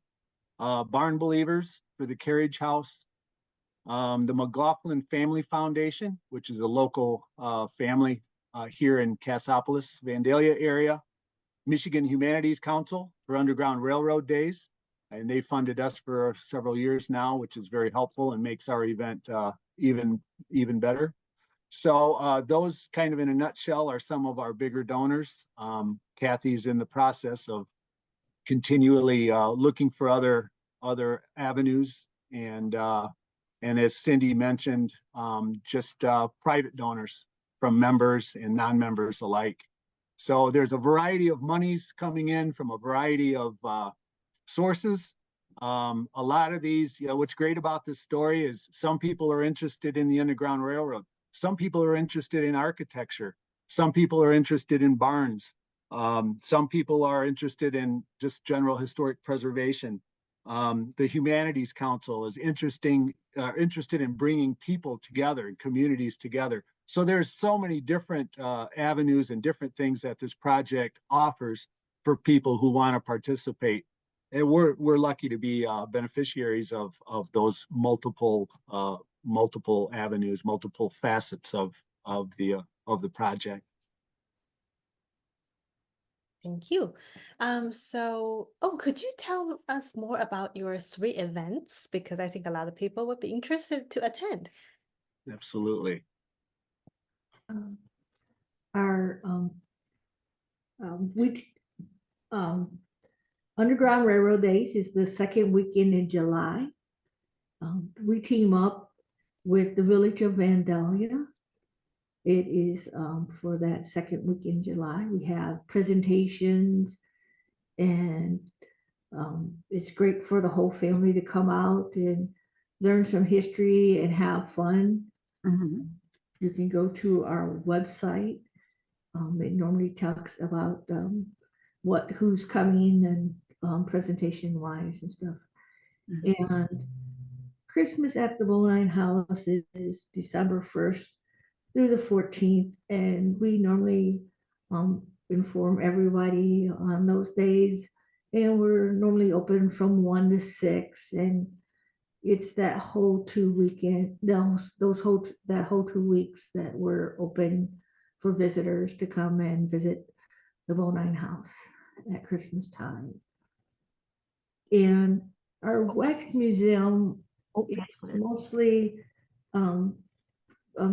Barn Believers for the Carriage House. The McLaughlin Family Foundation, which is a local family here in Cassopolis, Vandalia area. Michigan Humanities Council for Underground Railroad Days. And they funded us for several years now, which is very helpful and makes our event even better. So those kind of in a nutshell are some of our bigger donors. Kathy's in the process of continually looking for other avenues, and as Cindy mentioned, just private donors from members and non-members alike. So there's a variety of monies coming in from a variety of sources. A lot of these, what's great about this story is some people are interested in the Underground Railroad. Some people are interested in architecture. Some people are interested in barns. Some people are interested in just general historic preservation. The Humanities Council is interested in bringing people together and communities together. So there's so many different avenues and different things that this project offers for people who want to participate. And we're lucky to be beneficiaries of those multiple avenues, multiple facets of the project. Thank you. Could you tell us more about your 3 events? Because I think a lot of people would be interested to attend. Absolutely. Um, Our, we, Underground Railroad Days is the second weekend in July. We team up with the Village of Vandalia. It is for that second week in July. We have presentations, and it's great for the whole family to come out and learn some history and have fun. Mhm. You can go to our website. It normally talks about who's coming and presentation wise and stuff. And Christmas at the Bowline House is December 1st through the 14th, and we normally inform everybody on those days. And we're normally open from 1 to 6, and it's that whole 2 weekend, that whole 2 weeks that we're open for visitors to come and visit the Bowline House at Christmas time. And our wax museum is mostly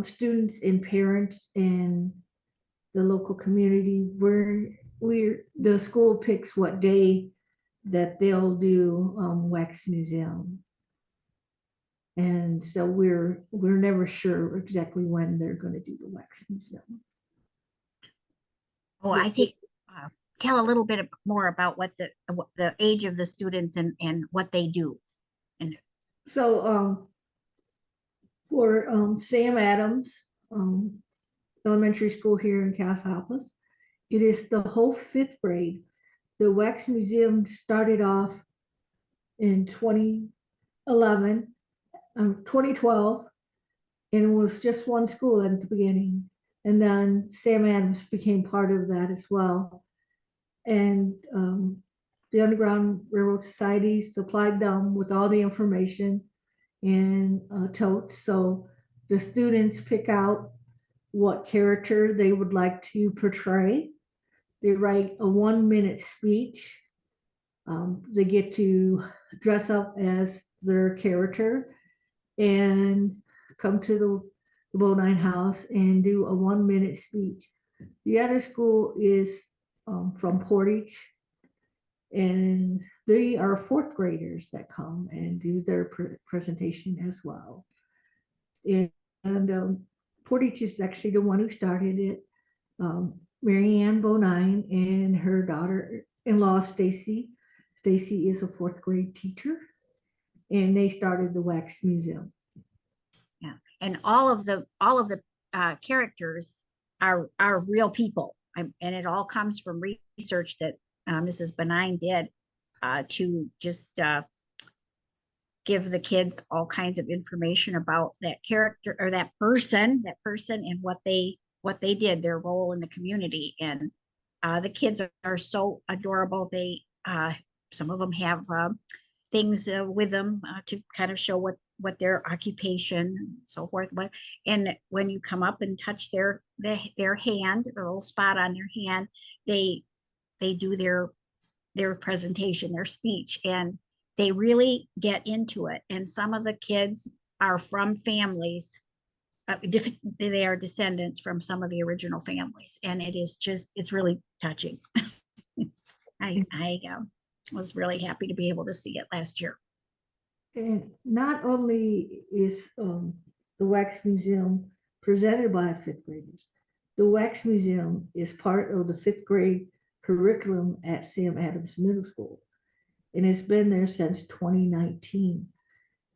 students and parents and the local community. The school picks what day that they'll do wax museum. And so we're never sure exactly when they're going to do the wax museum. Oh, I think, tell a little bit more about what the age of the students and what they do. So for Sam Adams Elementary School here in Cassopolis, it is the whole 5th grade. The wax museum started off in 2012, and it was just one school at the beginning. And then Sam Adams became part of that as well. And the Underground Railroad Society supplied them with all the information and totes. So the students pick out what character they would like to portray. They write a 1-minute speech. They get to dress up as their character and come to the Bowline House and do a 1-minute speech. The other school is from Portage, and they are 4th graders that come and do their presentation as well. And Portage is actually the one who started it. Mary Ann Bonine and her daughter-in-law, Stacy. Stacy is a 4th grade teacher, and they started the wax museum. Yeah, and all of the characters are real people, and it all comes from research that Mrs. Benign did to just give the kids all kinds of information about that character or that person and what they did, their role in the community. And the kids are so adorable. They some of them have things with them to kind of show what their occupation and so forth. And when you come up and touch their hand, or a little spot on their hand, they do their presentation, their speech, and they really get into it. And some of the kids are from families, they are descendants from some of the original families, and it's really touching. I was really happy to be able to see it last year. And not only is the wax museum presented by 5th graders, the wax museum is part of the 5th grade curriculum at Sam Adams Middle School, and it's been there since 2019.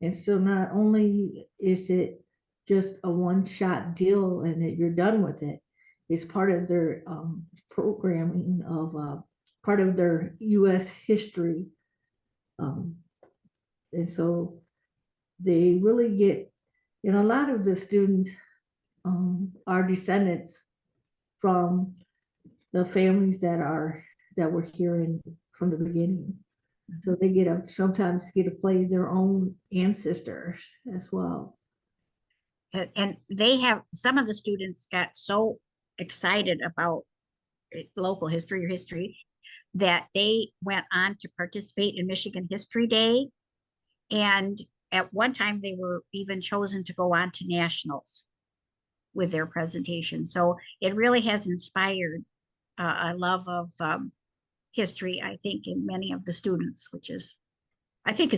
And so not only is it just a one-shot deal and that you're done with it, it's part of their programming of part of their U.S. history. And so they really get, a lot of the students are descendants from the families that were here from the beginning. So they sometimes get to play their own ancestors as well. And they have, some of the students got so excited about local history or history that they went on to participate in Michigan History Day. And at one time, they were even chosen to go on to nationals with their presentation. So it really has inspired a love of history, I think, in many of the students, which is, I think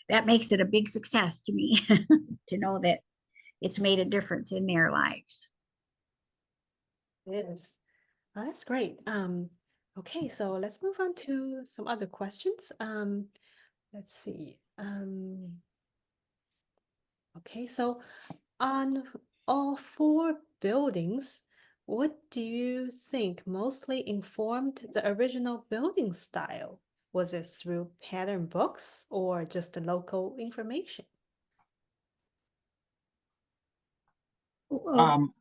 that makes it a big success to me to know that it's made a difference in their lives. It is. Oh, that's great. Okay, so let's move on to some other questions. Let's see. Okay, so on all four buildings, what do you think mostly informed the original building style? Was it through pattern books or just the local information? Well,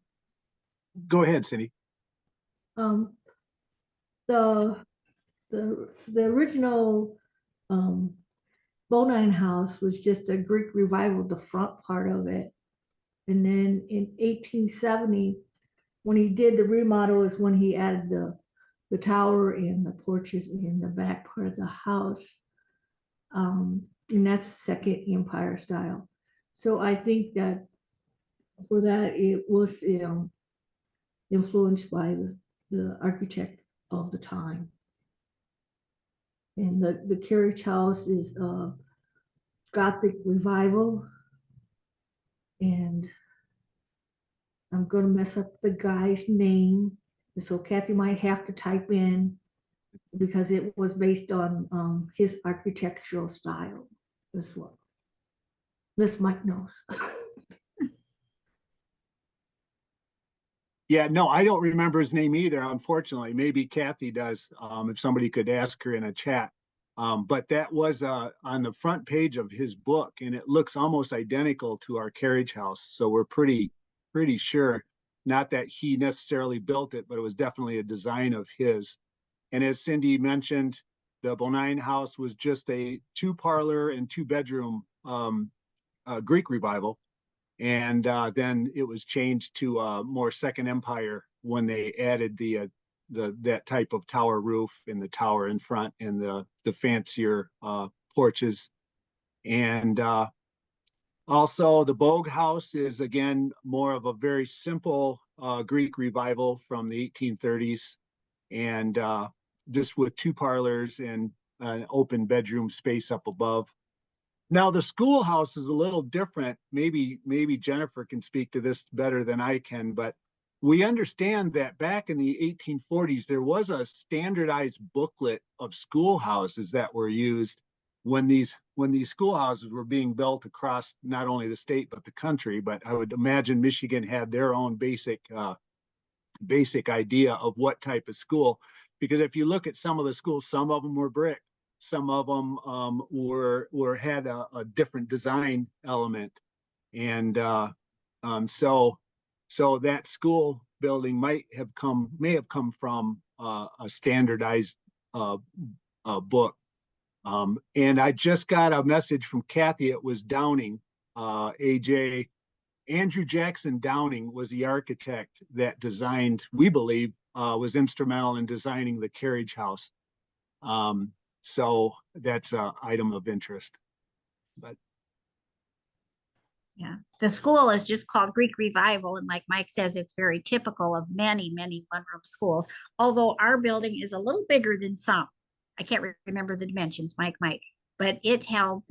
Go ahead, Cindy. the original Bonine House was just a Greek revival, the front part of it. And then in 1870, when he did the remodel, is when he added the tower and the porches in the back part of the house. And that's Second Empire style. So I think that for that, it was influenced by the architect of the time. And the carriage house is Gothic revival. And I'm gonna mess up the guy's name, so Kathy might have to type in because it was based on his architectural style as well. This Mike knows. Yeah, no, I don't remember his name either, unfortunately. Maybe Kathy does, if somebody could ask her in a chat. But that was on the front page of his book, and it looks almost identical to our carriage house. So we're pretty sure, not that he necessarily built it, but it was definitely a design of his. And as Cindy mentioned, the Bonine House was just a 2-parlor and 2-bedroom Greek revival. And then it was changed to more Second Empire when they added that type of tower roof and the tower in front and the fancier porches. And also the Bogue House is again more of a very simple Greek revival from the 1830s, and just with 2 parlors and an open bedroom space up above. Now, the schoolhouse is a little different. Maybe Jennifer can speak to this better than I can, but we understand that back in the 1840s, there was a standardized booklet of schoolhouses that were used when these schoolhouses were being built across not only the state, but the country. But I would imagine Michigan had their own basic idea of what type of school, because if you look at some of the schools, some of them were brick. Some of them had a different design element, and so that school building may have come from a standardized book. And I just got a message from Kathy. It was Downing, AJ. Andrew Jackson Downing was the architect that designed, we believe, was instrumental in designing the carriage house. So that's an item of interest. But Yeah, the school is just called Greek Revival, and like Mike says, it's very typical of many one-room schools. Although our building is a little bigger than some. I can't remember the dimensions, Mike might, but it held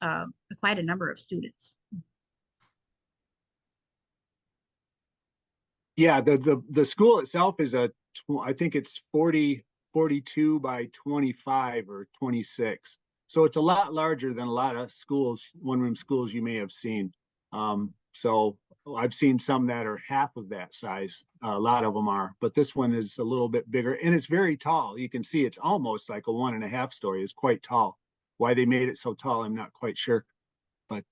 quite a number of students. yeah, the school itself is I think it's 42 by 25 or 26. So it's a lot larger than a lot of schools, one-room schools you may have seen. So I've seen some that are half of that size. A lot of them are, but this one is a little bit bigger, and it's very tall. You can see it's almost like a 1.5 story. It's quite tall. Why they made it so tall, I'm not quite sure, but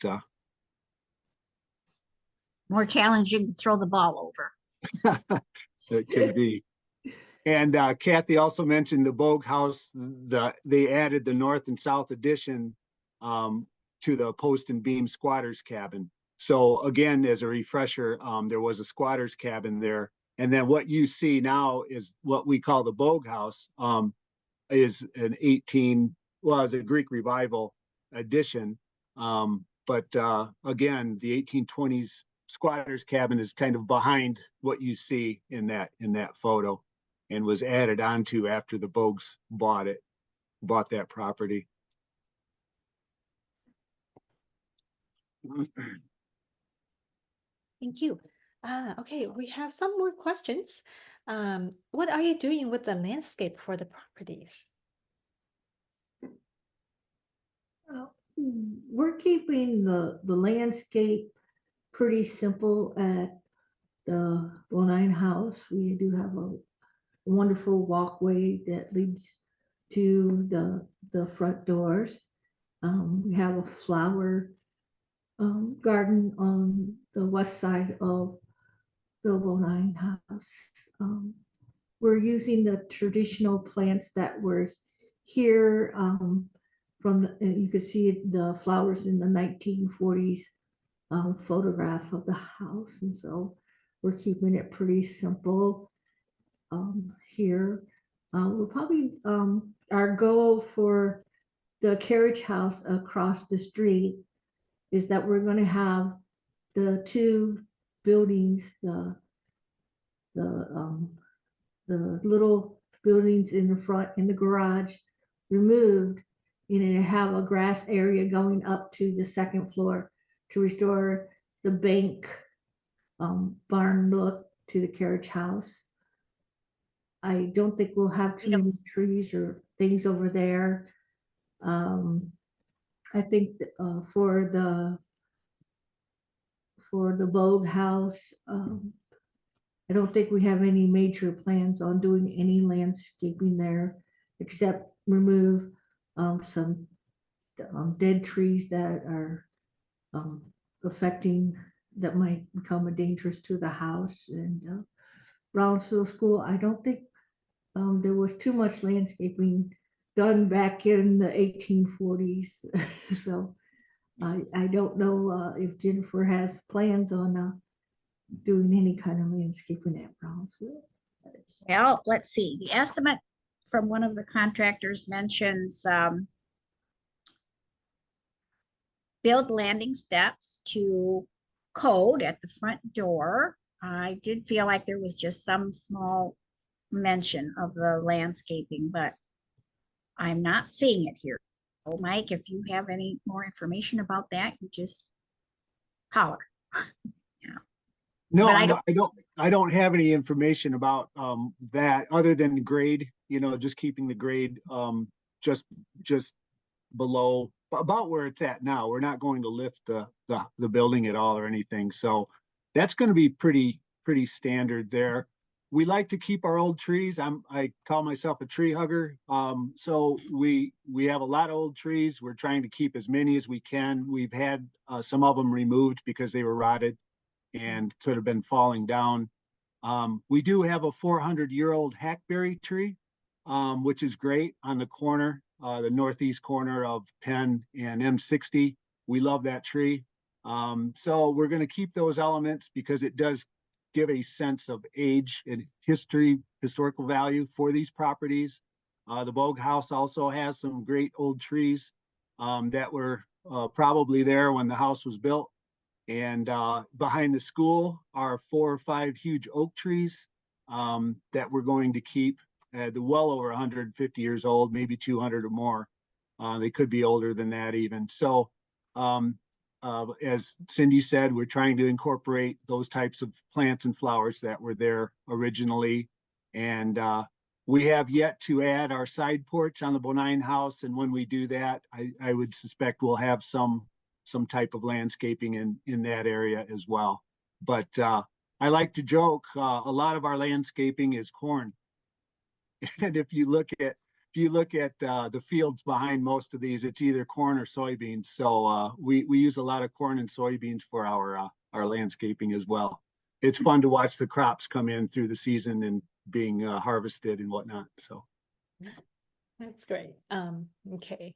More challenging to throw the ball over. it could be. And Kathy also mentioned the Bogue House. They added the north and south addition to the post and beam squatters cabin. So again, as a refresher, there was a squatters cabin there. And then what you see now is what we call the Bogue House. is an 18, well, it's a Greek revival addition. But again, the 1820s squatter's cabin is kind of behind what you see in that photo, and was added onto after the Bogues bought that property. Thank you. Okay, we have some more questions. What are you doing with the landscape for the properties? We're keeping the landscape pretty simple at the Bonine House. We do have a wonderful walkway that leads to the front doors. We have a flower garden on the west side of the Bonine House. We're using the traditional plants that were here you can see the flowers in the 1940s photograph of the house. And so we're keeping it pretty simple here. We'll probably, our goal for the carriage house across the street is that we're going to have the two buildings, the little buildings in the front in the garage removed, and have a grass area going up to the second floor to restore the bank barn look to the carriage house. I don't think we'll have too many trees or things over there. I think for the Bogue house, I don't think we have any major plans on doing any landscaping there, except remove some dead trees that are that might become a dangerous to the house. And Brownsville School, I don't think there was too much landscaping done back in the 1840s. So I don't know if Jennifer has plans on doing any kind of landscaping at Brownsville. Well, let's see, the estimate from one of the contractors mentions build landing steps to code at the front door. I did feel like there was just some small mention of the landscaping, but I'm not seeing it here. So Mike, if you have any more information about that, you just holler. No, But I don't have any information about that other than grade, just keeping the grade just below about where it's at now. We're not going to lift the building at all or anything. So that's going to be pretty standard there. We like to keep our old trees. I call myself a tree hugger. So we have a lot of old trees. We're trying to keep as many as we can. We've had some of them removed because they were rotted and could have been falling down. We do have a 400-year-old hackberry tree, which is great on the corner, the northeast corner of Penn and M60. We love that tree. So we're going to keep those elements because it does give a sense of age and historical value for these properties. The Bogue house also has some great old trees that were probably there when the house was built. And behind the school are 4 or 5 huge oak trees that we're going to keep. They're well over 150 years old, maybe 200 or more. They could be older than that even. So as Cindy said, we're trying to incorporate those types of plants and flowers that were there originally. And we have yet to add our side porch on the Bonine house. And when we do that, I would suspect we'll have some type of landscaping in that area as well. But I like to joke, a lot of our landscaping is corn. And if you look at the fields behind most of these, it's either corn or soybeans. So we use a lot of corn and soybeans for our landscaping as well. It's fun to watch the crops come in through the season and being harvested and whatnot. So That's great. Okay.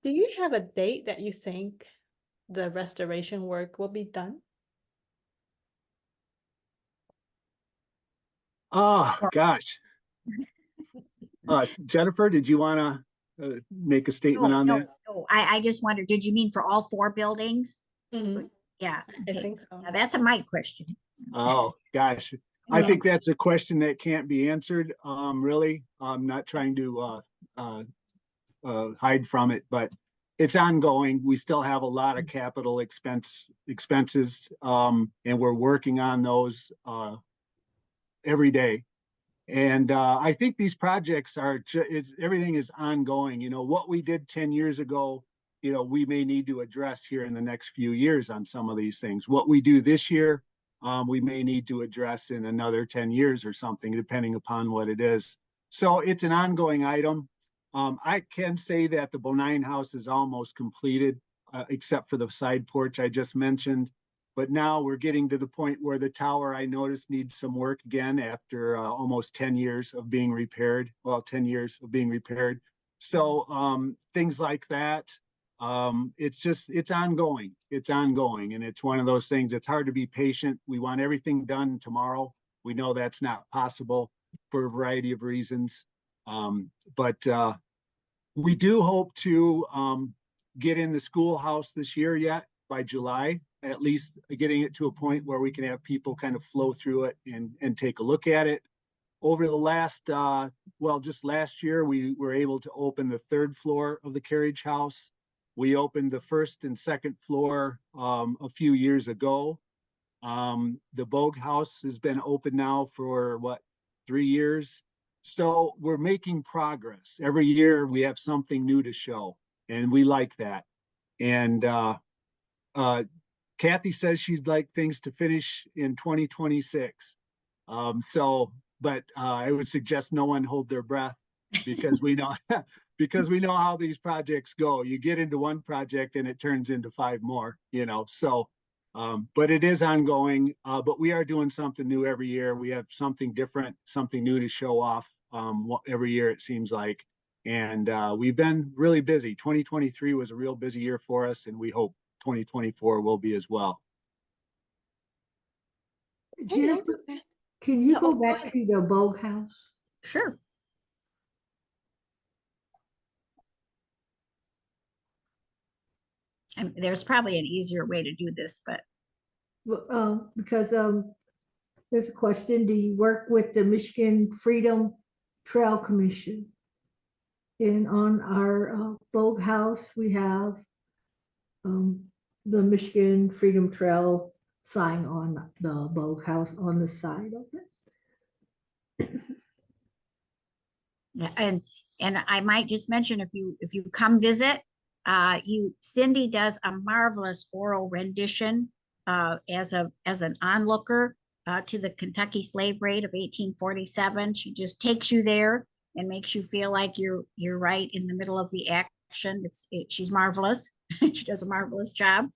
Do you have a date that you think the restoration work will be done? Oh gosh, Jennifer, did you want to make a statement on that? No, I just wondered, did you mean for all 4 buildings? Mhm, Yeah. I okay. think so. Now, that's a Mike question. Oh, gosh. I Yeah. think that's a question that can't be answered, really. I'm not trying to hide from it, but it's ongoing. We still have a lot of capital expenses, and we're working on those every day. And I think these projects are everything is ongoing. You know, what we did 10 years ago, you know, we may need to address here in the next few years on some of these things. What we do this year, we may need to address in another 10 years or something, depending upon what it is. So it's an ongoing item. I can say that the Bonine house is almost completed, except for the side porch I just mentioned. But now we're getting to the point where the tower, I noticed, needs some work again after almost 10 years of being repaired. Well, 10 years of being repaired. So things like that. It's ongoing. It's ongoing. And it's one of those things, it's hard to be patient. We want everything done tomorrow. We know that's not possible for a variety of reasons. But we do hope to get in the schoolhouse this year yet by July, at least getting it to a point where we can have people kind of flow through it and take a look at it. Over the last, just last year, we were able to open the 3rd floor of the carriage house. We opened the 1st and 2nd floor a few years ago. The Bogue house has been open now for 3 years. So we're making progress. Every year we have something new to show, and we like that. And Kathy says she'd like things to finish in 2026. But I would suggest no one hold their breath because we know because we know how these projects go. You get into one project and it turns into 5 more, you know. So but it is ongoing, but we are doing something new every year. We have something different, something new to show off every year, it seems like. And we've been really busy. 2023 was a real busy year for us, and we hope 2024 will be as well. Jennifer, can you No, go go back ahead. to the Bogue house? Sure. And there's probably an easier way to do this, but Because there's a question, do you work with the Michigan Freedom Trail Commission? And on our Bogue house, we have the Michigan Freedom Trail sign on the Bogue house on the side of it. yeah, and I might just mention if you come visit, Cindy does a marvelous oral rendition as an onlooker to the Kentucky slave raid of 1847. She just takes you there and makes you feel like you're right in the middle of the action. She's marvelous. She does a marvelous job,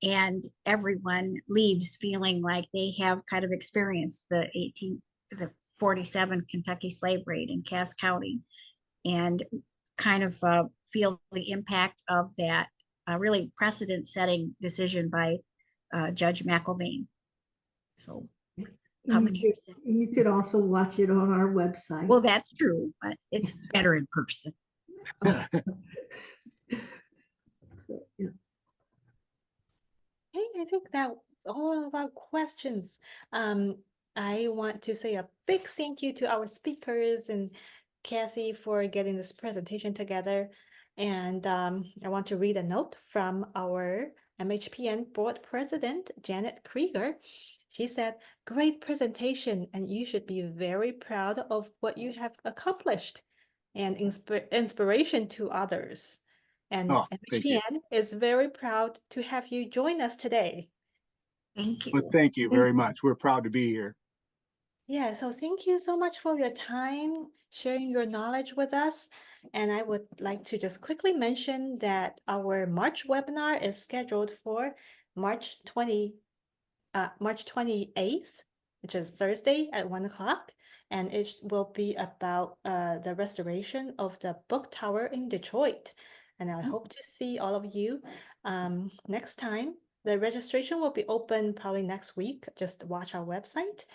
and everyone leaves feeling like they have kind of experienced the 1847 Kentucky slave raid in Cass County, and kind of feel the impact of that really precedent-setting decision by Judge McIlvaine. So come and hear it. You could also watch it on our website. Well, that's true, but it's better in person. So, yeah. Hey, I think that's all of our questions. I want to say a big thank you to our speakers and Kathy for getting this presentation together. And I want to read a note from our MHPN board president, Janet Krieger. She said, "Great presentation, and you should be very proud of what you have accomplished and inspiration to others. And Oh, thank you. MHPN is very proud to have you join us today." Thank you. Well, thank you very much. We're proud to be here. Yeah, so thank you so much for your time, sharing your knowledge with us. And I would like to just quickly mention that our March webinar is scheduled for March 28th, which is Thursday at 1 o'clock. And it will be about the restoration of the Book Tower in Detroit. And I hope to see all of you next time. The registration will be open probably next week. Just watch our website.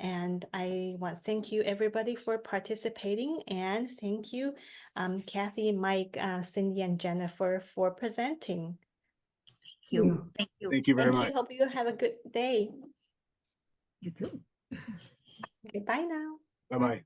And I want to thank you everybody for participating, and thank you Kathy, Mike, Cindy, and Jennifer for presenting. you. Thank you. Thank you very Thank much. you. Hope you have a good day. You too. Okay, bye now. Bye-bye.